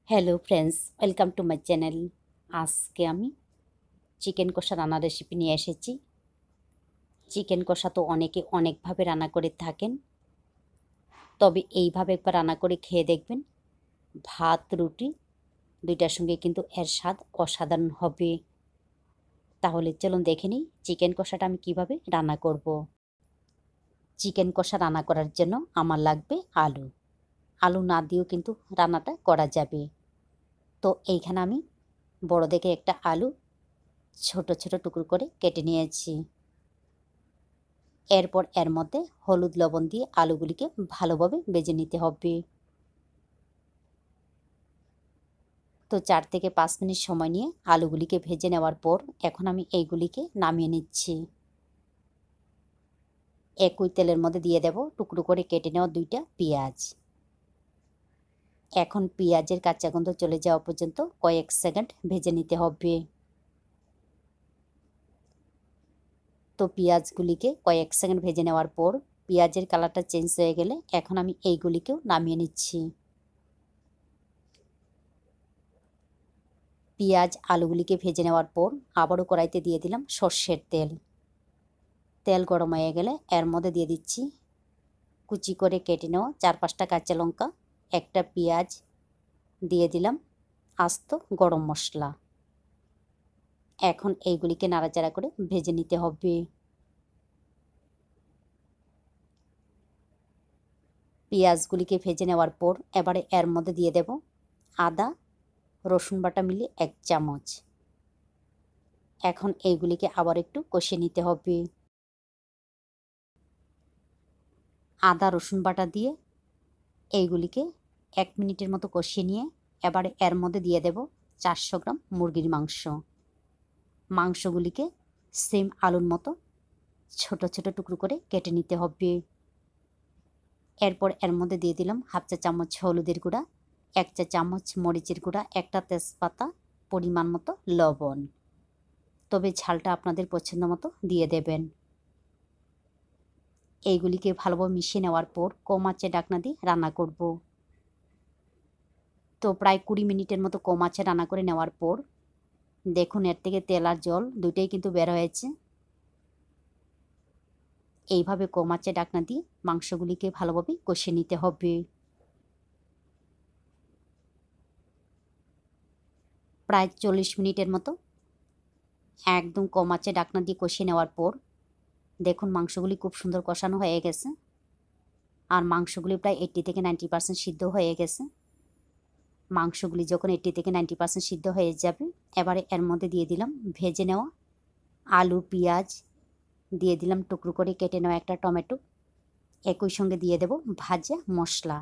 Hello friends, welcome to my channel. আজকে আমি chicken কষা রান্নার রেসিপি নিয়ে এসেছি। চিকেন কষা তো অনেকে অনেকভাবে রান্না করে থাকেন, তবে এইভাবে একবার রান্না করে খেয়ে দেখবেন। ভাত রুটি দুইটার সঙ্গে কিন্তু এর স্বাদ অসাধারণ হবে। তাহলে চলুন দেখে নিই চিকেন কষাটা আমি কিভাবে রান্না করব। চিকেন কষা রান্না করার জন্য আমার লাগবে আলু। আলু না দিয়েও কিন্তু রান্নাটা করা যাবে। তো এইখানে আমি বড় দেখে একটা আলু ছোট ছোট টুকরো করে কেটে নিয়েছি। এরপর এর মধ্যে হলুদ লবণ দিয়ে আলুগুলিকে ভালোভাবে ভেজে নিতে হবে। তো 4 থেকে 5 মিনিট সময় নিয়ে আলুগুলিকে ভেজে নেওয়ার পর এখন আমি এইগুলিকে নামিয়ে নিচ্ছি। একই তেলের মধ্যে দিয়ে দেব টুকরো করে কেটে নেওয়া 2টা পেঁয়াজ। এখন পেঁয়াজের কাঁচা গন্ধ চলে যাওয়া পর্যন্ত কয়েক সেকেন্ড ভেজে নিতে হবে। তো পেঁয়াজগুলিকে কয়েক সেকেন্ড ভেজে নেওয়ার পর পেঁয়াজের কালারটা চেঞ্জ হয়ে গেলে এখন আমি এইগুলিকেও নামিয়ে নিচ্ছি। পেঁয়াজ আলুগুলিকে ভেজে নেওয়ার পর আবারও কড়াইতে দিয়ে দিলাম সর্ষের তেল। তেল গরম হয়ে গেলে এর মধ্যে দিয়ে দিচ্ছি কুচি করে কেটে নেওয়া 4-5টা কাঁচা লঙ্কা, একটা পেঁয়াজ, দিয়ে দিলাম আস্ত গরম মশলা। এখন এইগুলিকে নাড়াচাড়া করে ভেজে নিতে হবে। পেঁয়াজগুলিকে ভেজে নেওয়ার পর এবারে এর মধ্যে দিয়ে দেব আদা রসুন বাটা মিলিয়ে 1 চামচ। এখন এইগুলিকে আবার একটু কষিয়ে নিতে হবে। আদা রসুন বাটা দিয়ে এইগুলিকে 1 মিনিটের মতো কষিয়ে নিয়ে এবারে এর মধ্যে দিয়ে দেব 400 গ্রাম মুরগির মাংস। মাংসগুলিকে সেম আলুর মতো ছোট ছোট টুকরো করে কেটে নিতে হবে। এরপর এর মধ্যে দিয়ে দিলাম 1/2 চা চামচ হলুদের গুঁড়া, 1 চা চামচ মরিচের গুঁড়া, একটা তেজপাতা, পরিমাণ মতো লবণ। তবে ঝালটা আপনাদের পছন্দ মতো দিয়ে দেবেন। এইগুলিকে ভালোভাবে মিশিয়ে নেওয়ার পর কম আঁচে ঢাকনা দিয়ে রান্না করব। তো প্রায় 20 মিনিটের মতো কম আঁচে রান্না করে নেওয়ার পর দেখুন এর থেকে তেল আর জল দুটোই কিন্তু বের হয়েছে। এইভাবে কম আঁচে ঢাকনা দিয়ে মাংসগুলিকে ভালোভাবে কষিয়ে নিতে হবে। প্রায় 40 মিনিটের মতো একদম কম আঁচে ঢাকনা দিয়ে কষিয়ে নেওয়ার পর দেখুন মাংসগুলি খুব সুন্দর কষানো হয়ে গেছে। আর মাংসগুলি প্রায় 80 থেকে 90% সিদ্ধ হয়ে গেছে। মাংসগুলি যখন 80 থেকে 90% সিদ্ধ হয়ে যাবে এবারে এর মধ্যে দিয়ে দিলাম ভেজে নেওয়া আলু, পেঁয়াজ, দিয়ে দিলাম টুকরো করে কেটে নেওয়া একটা টমেটো, একই সঙ্গে দিয়ে দেব ভাজা মশলা।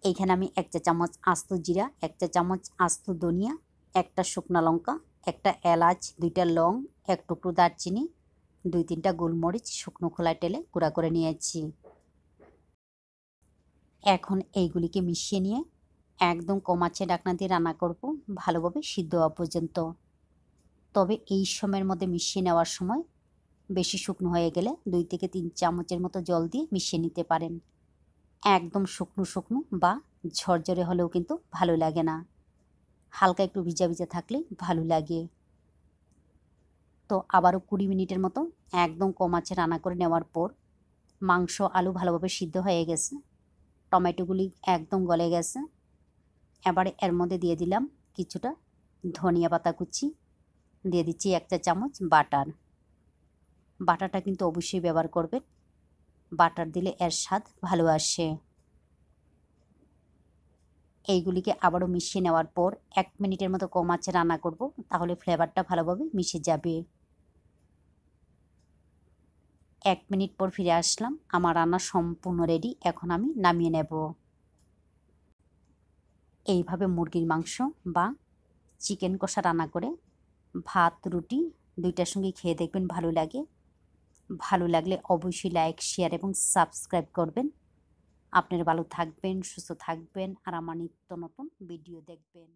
এইখানে আমি 1 চা চামচ আস্ত জিরা, 1 চা চামচ আস্ত ধনিয়া, একটা শুকনা লঙ্কা, একটা এলাচ, 2টা লং, 1 টুকরো দারচিনি, 2-3টা গোলমরিচ শুকনো খোলায় টেলে গুঁড়া করে নিয়েছি। এখন এইগুলিকে মিশিয়ে নিয়ে একদম কম আঁচে ঢাকনা দিয়ে রান্না করব ভালোভাবে সিদ্ধ হওয়া পর্যন্ত। তবে এই সময়ের মধ্যে মিশিয়ে নেওয়ার সময় বেশি শুকনো হয়ে গেলে 2 থেকে 3 চামচের মতো জল দিয়ে মিশিয়ে নিতে পারেন। একদম শুকনো শুকনো বা ঝরঝরে হলেও কিন্তু ভালো লাগে না, হালকা একটু ভিজা ভিজা থাকলেই ভালো লাগে। তো আবারও 20 মিনিটের মতো একদম কম আঁচে রান্না করে নেওয়ার পর মাংস আলু ভালোভাবে সিদ্ধ হয়ে গেছে, টমেটোগুলি একদম গলে গেছে। এবারে এর মধ্যে দিয়ে দিলাম কিছুটা ধনিয়া পাতা কুচি, দিয়ে দিচ্ছি 1 চা চামচ বাটার। বাটারটা কিন্তু অবশ্যই ব্যবহার করবেন, বাটার দিলে এর স্বাদ ভালো আসে। এইগুলিকে আবারও মিশিয়ে নেওয়ার পর 1 মিনিটের মতো কম আঁচে রান্না করব, তাহলে ফ্লেভারটা ভালোভাবে মিশে যাবে। 1 মিনিট পর ফিরে আসলাম, আমার রান্না সম্পূর্ণ রেডি। এখন আমি নামিয়ে নেব। এইভাবে মুরগির মাংস বা চিকেন কষা রান্না করে ভাত রুটি দুইটার সঙ্গে খেয়ে দেখবেন ভালো লাগে। ভালো লাগলে অবশ্যই লাইক, শেয়ার এবং সাবস্ক্রাইব করবেন। আপনারা ভালো থাকবেন, সুস্থ থাকবেন আর আমার নিত্য নতুন ভিডিও দেখবেন।